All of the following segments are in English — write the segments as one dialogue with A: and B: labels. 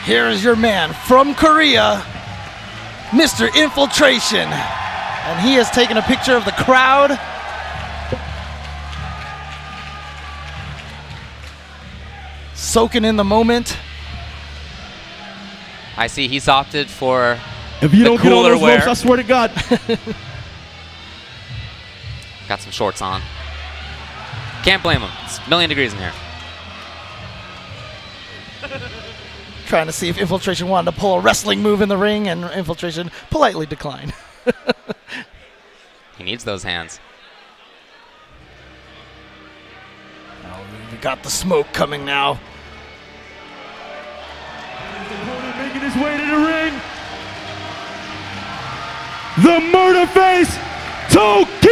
A: Here is your man from Korea, Mr. Infiltration. And he has taken a picture of the crowd. Soaking in the moment.
B: I see he's opted for
C: if you
B: the
C: don't get all
B: cooler
C: those
B: wear.
C: ropes, I swear to God.
B: Got some shorts on. Can't blame him. It's a million degrees in here.
A: Trying to see if Infiltration wanted to pull a wrestling move in the ring, and Infiltration politely declined.
B: He needs those hands.
A: Oh, we got the smoke coming now.
C: Making his way to the ring. The murder face, Tokido!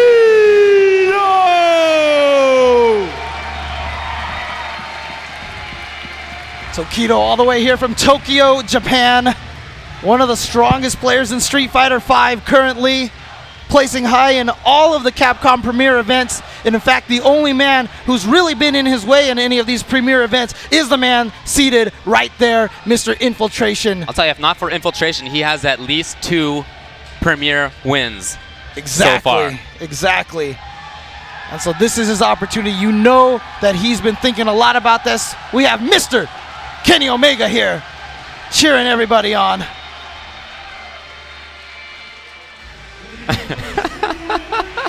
A: Tokido all the way here from Tokyo, Japan. One of the strongest players in Street Fighter V currently, placing high in all of the Capcom Premier events. And in fact, the only man who's really been in his way in any of these Premier events is the man seated right there, Mr. Infiltration.
B: I'll tell you, if not for Infiltration, he has at least 2 Premier wins so far.
A: Exactly. And so this is his opportunity. You know that he's been thinking a lot about this. We have Mr. Kenny Omega here, cheering everybody on.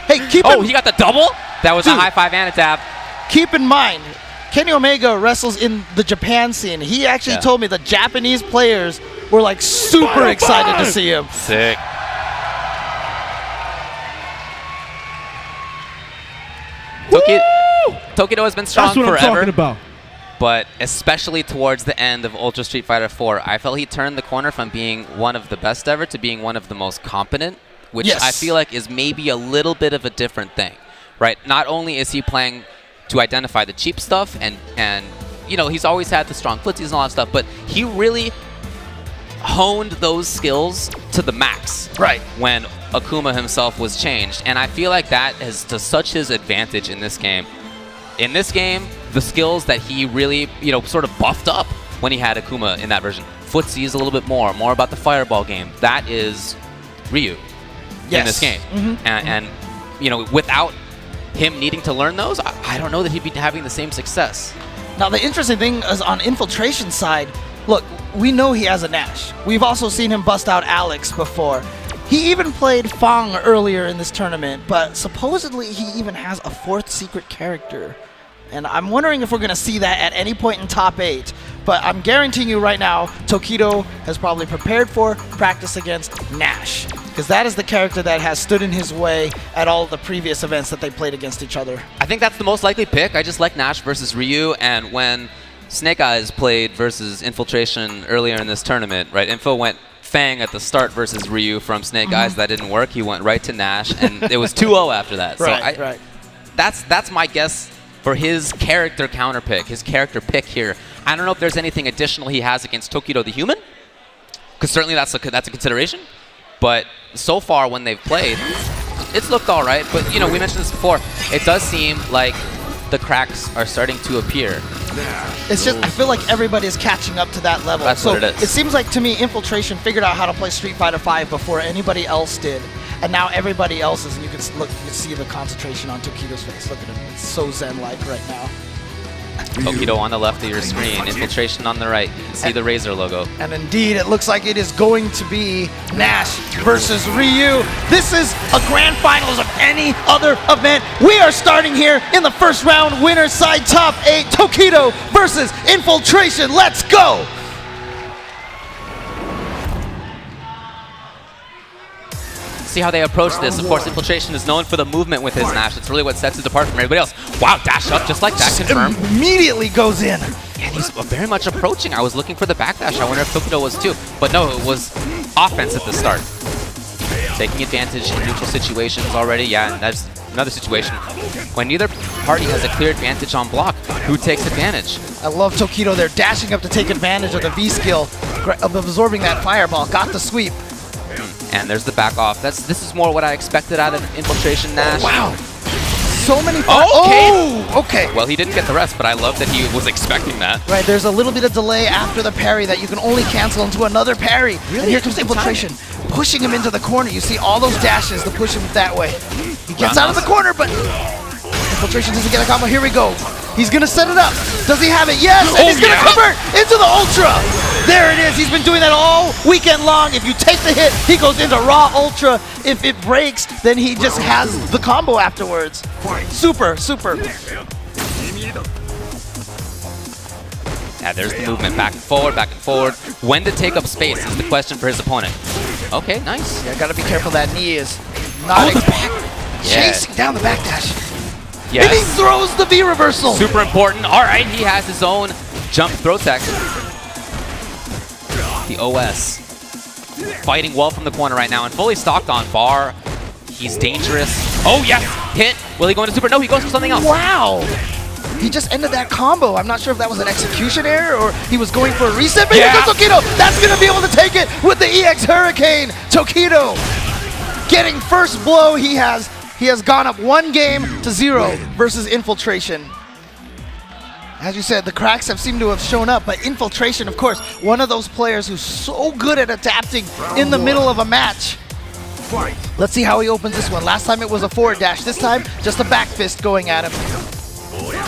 A: Hey, he
B: got the double? That was a high five and a tap.
A: Keep in mind, Kenny Omega wrestles in the Japan scene. He actually told me the Japanese players were like super excited to see him.
B: Sick. Tokido has been strong
C: That's what
B: forever.
C: I'm talking about.
B: But especially towards the end of Ultra Street Fighter 4, I felt he turned the corner from being one of the best ever to being one of the most competent, which I feel like is maybe a little bit of a different thing, right? Not only is he playing to identify the cheap stuff, and you know, he's always had the strong footsies and all that stuff, but he really honed those skills to the max when Akuma himself was changed. And I feel like that is to such his advantage in this game. In this game, the skills that he really, you know, sort of buffed up when he had Akuma in that version. Footsies a little bit more about the fireball game. That is Ryu in this game. And you know, without him needing to learn those, I don't know that he'd be having the same success.
A: Now, the interesting thing is on Infiltration's side, look, we know he has a Nash. We've also seen him bust out Alex before. He even played Fang earlier in this tournament, but supposedly he even has a 4th secret character. And I'm wondering if we're going to see that at any point in top 8. But I'm guaranteeing you right now, Tokido has probably prepared for practice against Nash, because that is the character that has stood in his way at all of the previous events that they played against each other.
B: I think that's the most likely pick. I just like Nash versus Ryu, and when Snake Eyes played versus Infiltration earlier in this tournament, right? Info went Fang at the start versus Ryu from Snake Eyes. That didn't work. He went right to Nash, and it was 2-0 after that.
A: Right.
B: That's my guess for his character counter pick, his character pick here. I don't know if there's anything additional he has against Tokido the Human, because certainly that's a consideration. But so far when they've played, it's looked all right. But you know, we mentioned this before. It does seem like the cracks are starting to appear.
A: It's just, I feel like everybody is catching up to that level.
B: That's what it is.
A: It seems like to me, Infiltration figured out how to play Street Fighter V before anybody else did. And now everybody else is, and you can look, you can see the concentration on Tokido's face. Look at him, it's so zen-like right now.
B: Tokido on the left of your screen, Infiltration on the right. You can see the RZR logo.
A: And indeed, it looks like it is going to be Nash versus Ryu. This is a grand finals of any other event. We are starting here in the first round, winner's side, top 8, Tokido versus Infiltration. Let's go!
B: See how they approach this. Of course, Infiltration is known for the movement with his Nash. It's really what sets it apart from everybody else. Wow, dash up just like that, confirmed.
A: Immediately goes in.
B: And he's very much approaching. I was looking for the backdash. I wonder if Tokido was too. But no, it was offense at the start. Taking advantage in neutral situations already. Yeah, and that's another situation. When neither party has a clear advantage on block, who takes advantage?
A: I love Tokido there, dashing up to take advantage of the V skill, of absorbing that fireball. Got the sweep.
B: And there's the back off. This is more what I expected out of Infiltration Nash.
A: Wow. so many.
B: Okay.
A: Oh, okay.
B: Well, he didn't get the rest, but I love that he was expecting that.
A: Right, there's a little bit of delay after the parry that you can only cancel into another parry. And here comes Infiltration, pushing him into the corner. You see all those dashes to push him that way. He gets out of the corner, but Infiltration doesn't get a combo. Here we go. He's going to set it up. Does he have it? Yes, and he's going to convert into the Ultra. There it is. He's been doing that all weekend long. If you take the hit, he goes into raw Ultra. If it breaks, then he just has the combo afterwards. Super, super.
B: Yeah, there's the movement. Back and forward, back and forward. When to take up space is the question for his opponent. Okay, nice.
A: Yeah, got to be careful. That knee is not chasing down the backdash.
B: Yes.
A: And he throws the V reversal.
B: Super important. All right, he has his own jump throw tech. The OS. Fighting well from the corner right now and fully stocked on bar. He's dangerous. Oh, yes. Hit. Will he go into super? No, he goes for something else.
A: Wow. He just ended that combo. I'm not sure if that was an execution error or he was going for a reset. But here goes Tokido. That's going to be able to take it with the EX Hurricane. Tokido getting first blow. He has gone up 1-0 versus Infiltration. As you said, the cracks seemed to have shown up, but Infiltration, of course, one of those players who's so good at adapting in the middle of a match. Let's see how he opens this one. Last time it was a forward dash. This time, just a back fist going at him.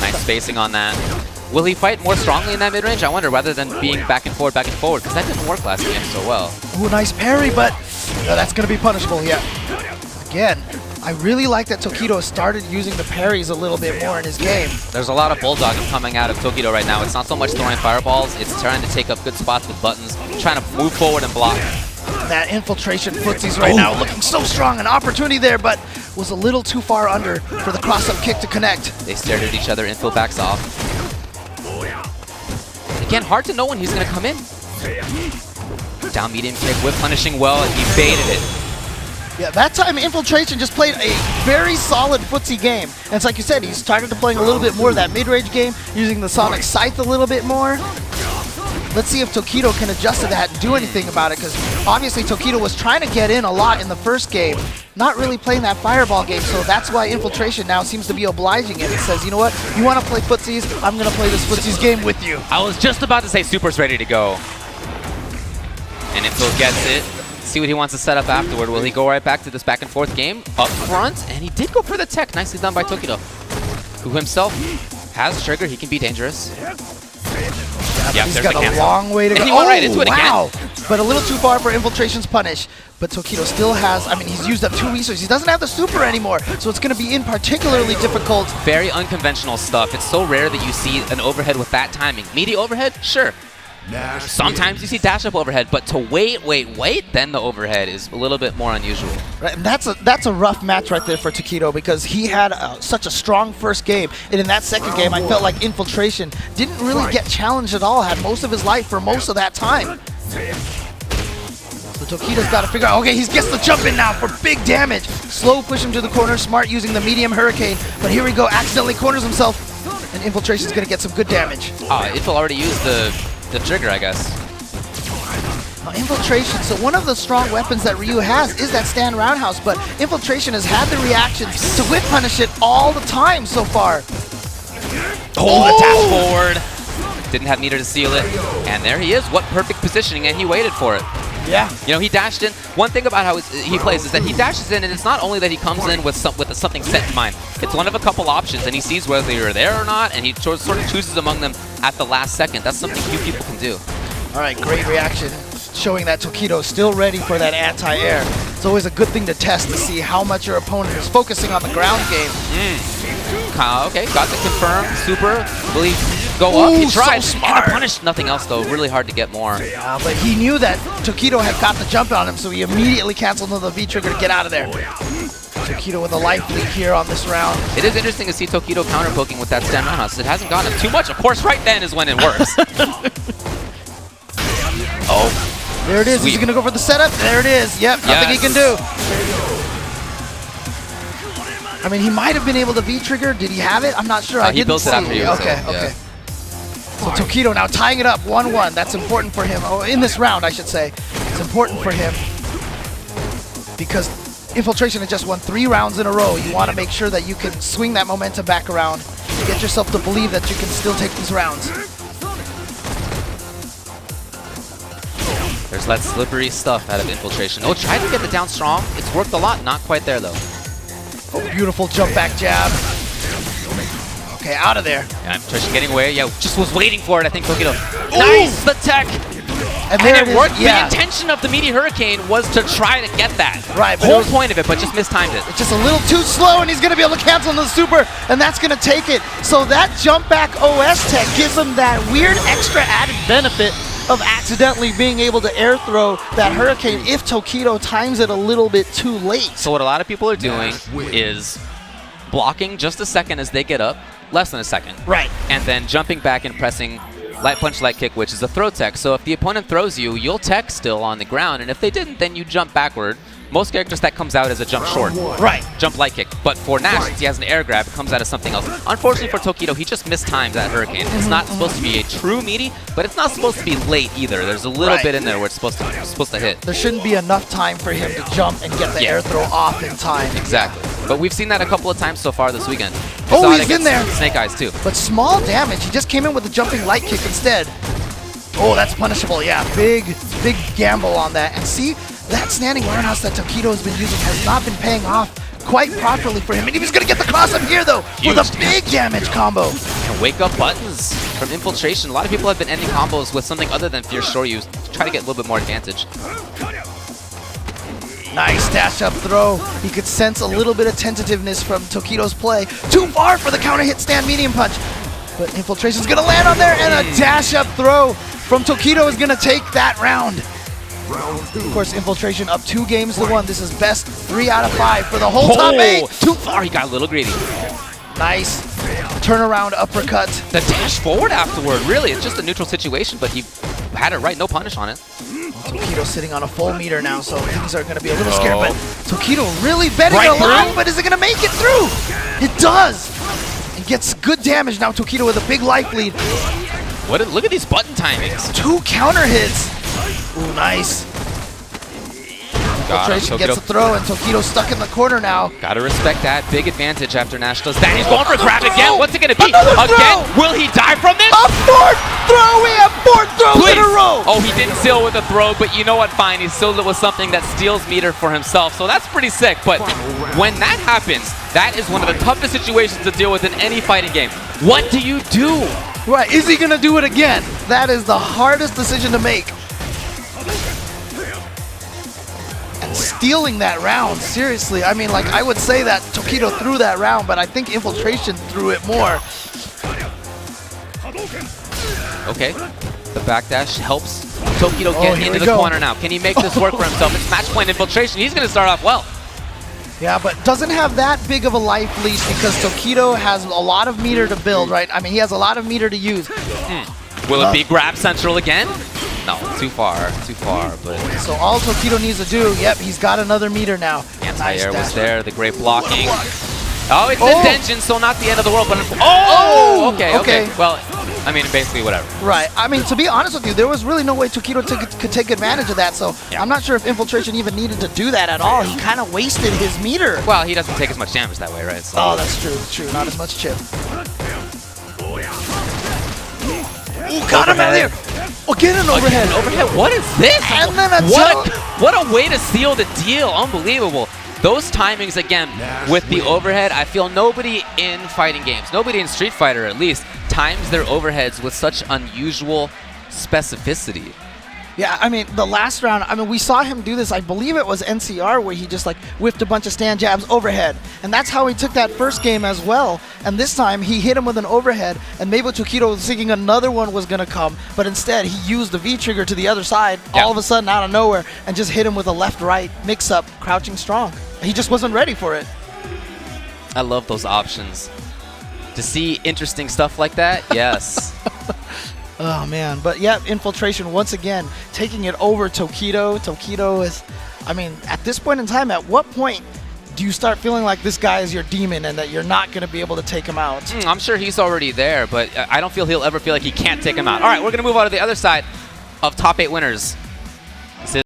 B: Nice spacing on that. Will he fight more strongly in that mid-range? I wonder, rather than being back and forward, because that didn't work last game so well.
A: Ooh, nice parry, but that's going to be punishable, yeah. Again, I really like that Tokido started using the parries a little bit more in his game.
B: There's a lot of bulldogging coming out of Tokido right now. It's not so much throwing fireballs, it's trying to take up good spots with buttons, trying to move forward and block.
A: That Infiltration footsies right now looking so strong. An opportunity there, but was a little too far under for the cross-up kick to connect.
B: They stared at each other, Infil backs off. Again, hard to know when he's going to come in. Down medium kick, whip punishing well, and he baited it.
A: Yeah, that time Infiltration just played a very solid footsie game. And it's like you said, he started to playing a little bit more of that mid-range game, using the Sonic Scythe a little bit more. Let's see if Tokido can adjust to that and do anything about it, because obviously Tokido was trying to get in a lot in the first game, not really playing that fireball game, so that's why Infiltration now seems to be obliging it. It says, you know what, you want to play footsies, I'm going to play this footsies game with you.
B: I was just about to say Super's ready to go. And Infil gets it. See what he wants to set up afterward. Will he go right back to this back and forth game up front? And he did go for the tech. Nicely done by Tokido, who himself has trigger. He can be dangerous. Yeah,
A: he's got a long way to go.
B: And he went right into it again.
A: But a little too far for Infiltration's punish. But Tokido still has, I mean, he's used up 2 resources. He doesn't have the super anymore, so it's going to be particularly difficult.
B: Very unconventional stuff. It's so rare that you see an overhead with that timing. Meaty overhead? Sure. Sometimes you see dash up overhead, but to wait, then the overhead is a little bit more unusual.
A: Right, and that's a rough match right there for Tokido, because he had such a strong first game, and in that second game, I felt like Infiltration didn't really get challenged at all, had most of his life for most of that time. So Tokido's got to figure out, okay, he gets the jump in now for big damage. Slow push him to the corner, smart using the medium hurricane, but here we go, accidentally corners himself, and Infiltration's going to get some good damage.
B: Infil already used the trigger, I guess.
A: Infiltration, so one of the strong weapons that Ryu has is that stand roundhouse, but Infiltration has had the reactions to whip punish it all the time so far.
B: The tap forward. Didn't have meter to seal it. And there he is. What perfect positioning, and he waited for it.
A: Yeah.
B: You know, he dashed in. One thing about how he plays is that he dashes in, and it's not only that he comes in with something set in mind. It's one of a couple options, and he sees whether you're there or not, and he sort of chooses among them at the last second. That's something few people can do.
A: All right, great reaction, showing that Tokido is still ready for that anti-air. It's always a good thing to test to see how much your opponent is focusing on the ground game.
B: Okay, got the confirm. Super. Will he go up? He tried.
A: So smart.
B: And punished. Nothing else, though. Really hard to get more.
A: Yeah, but he knew that Tokido had got the jump on him, so he immediately canceled the V-trigger to get out of there. Tokido with a life lead here on this round.
B: It is interesting to see Tokido counter-poking with that stand roundhouse. It hasn't gotten him too much. Of course, right then is when it works.
A: There it is.
B: Sweet.
A: He's going to go for the setup. There it is. Yep, nothing he can do. I mean, he might have been able to V-trigger. Did he have it? I'm not sure. I
B: he
A: didn't
B: built
A: see.
B: it after you.
A: Okay. So Tokido now tying it up 1-1. That's important for him. Oh, in this round, I should say. It's important for him because Infiltration has just won 3 rounds in a row. You want to make sure that you can swing that momentum back around. Get yourself to believe that you can still take these rounds.
B: There's that slippery stuff out of Infiltration. Oh, tried to get the down strong. It's worked a lot. Not quite there, though.
A: Oh, beautiful jump back jab. Okay, out of there.
B: Yeah, Infiltration getting away. Yeah, just was waiting for it, I think, Tokido. Nice, the tech.
A: And
B: it worked. Yeah. The intention of the Meaty Hurricane was to try to get that.
A: Right.
B: The whole point of it, but just mistimed it.
A: It's just a little too slow, and he's going to be able to cancel the super, and that's going to take it. So that jump back OS tech gives him that weird extra added benefit of accidentally being able to air throw that Hurricane if Tokido times it a little bit too late.
B: So what a lot of people are doing is blocking just a second as they get up, less than a second.
A: Right.
B: And then jumping back and pressing light punch, light kick, which is a throw tech. So if the opponent throws you, you'll tech still on the ground, and if they didn't, then you jump backward. Most characters, that comes out as a jump short.
A: Right.
B: Jump light kick. But for Nash, since he has an air grab, it comes out as something else. Unfortunately for Tokido, he just mistimed that Hurricane. It's not supposed to be a true meaty, but it's not supposed to be late either. There's a little bit in there where it's supposed to hit.
A: There shouldn't be enough time for him to jump and get the air throw off in time.
B: Exactly. But we've seen that a couple of times so far this weekend.
A: Oh, he's in there.
B: Snake Eyes, too.
A: But small damage. He just came in with a jumping light kick instead. Oh, that's punishable. Yeah, big gamble on that. And see, that standing roundhouse that Tokido has been using has not been paying off quite properly for him. And he was going to get the cross up here, though, with a big damage combo.
B: And wake up buttons from Infiltration. A lot of people have been ending combos with something other than Fierce Shore use to try to get a little bit more advantage.
A: Nice dash up throw. He could sense a little bit of tentativeness from Tokido's play. Too far for the counter hit stand medium punch. But Infiltration's going to land on there, and a dash up throw from Tokido is going to take that round. Of course, Infiltration up 2 games to 1. This is best 3 out of 5 for the whole top 8.
B: Too far. He got a little greedy.
A: Nice turnaround uppercut.
B: The dash forward afterward, really. It's just a neutral situation, but he had it right. No punish on it.
A: Tokido sitting on a full meter now, so things are going to be a little scary. But Tokido really betting a lot, but is it going to make it through? It does. He gets good damage now. Tokido with a big life lead.
B: Look at these button timings.
A: 2 counter hits. Ooh, nice. Infiltration gets a throw, and Tokido's stuck in the corner now.
B: Gotta respect that. Big advantage after Nash does that. He's going for a grab again. What's it gonna be?
A: Again?
B: Will he die from this?
A: A 4th throw! We have 4 throws in a row!
B: Oh, he didn't seal with a throw, but you know what? Fine. He sealed it with something that steals meter for himself, so that's pretty sick. But when that happens, that is one of the toughest situations to deal with in any fighting game. What do you do?
A: Right, is he gonna do it again? That is the hardest decision to make. And stealing that round, seriously. I mean, like, I would say that Tokido threw that round, but I think Infiltration threw it more.
B: Okay, the backdash helps Tokido get into the corner now. Can he make this work for himself? It's match point Infiltration. He's gonna start off well.
A: Yeah, but doesn't have that big of a life leash because Tokido has a lot of meter to build, right? I mean, he has a lot of meter to use.
B: Will it be grab central again? No, too far, but...
A: So all Tokido needs to do, yep, he's got another meter now.
B: Anti-air was there, the great blocking. Oh, it's the Denjin, so not the end of the world, but... Okay. Well, I mean, basically whatever.
A: Right. I mean, to be honest with you, there was really no way Tokido could take advantage of that, so I'm not sure if Infiltration even needed to do that at all. He kind of wasted his meter.
B: Well, he doesn't take as much damage that way, right? So.
A: Oh, that's true. Not as much chip. Ooh, got him out of there. Again an overhead.
B: What is this?
A: And then a
B: what a way to seal the deal. Unbelievable. Those timings, again, with the overhead, I feel nobody in fighting games, nobody in Street Fighter at least, times their overheads with such unusual specificity.
A: Yeah, I mean, the last round, I mean, we saw him do this, I believe it was NCR, where he just, like, whiffed a bunch of stand jabs overhead. And that's how he took that first game as well. And this time, he hit him with an overhead, and maybe Tokido was thinking another one was going to come, but instead, he used the V-trigger to the other side, all of a sudden, out of nowhere, and just hit him with a left-right mix-up, crouching strong. He just wasn't ready for it.
B: I love those options. To see interesting stuff like that, yes.
A: Oh, man. But, yeah, Infiltration, once again, taking it over Tokido. Tokido is, I mean, at this point in time, at what point do you start feeling like this guy is your demon and that you're not going to be able to take him out?
B: I'm sure he's already there, but I don't feel he'll ever feel like he can't take him out. All right, we're going to move on to the other side of top 8 winners.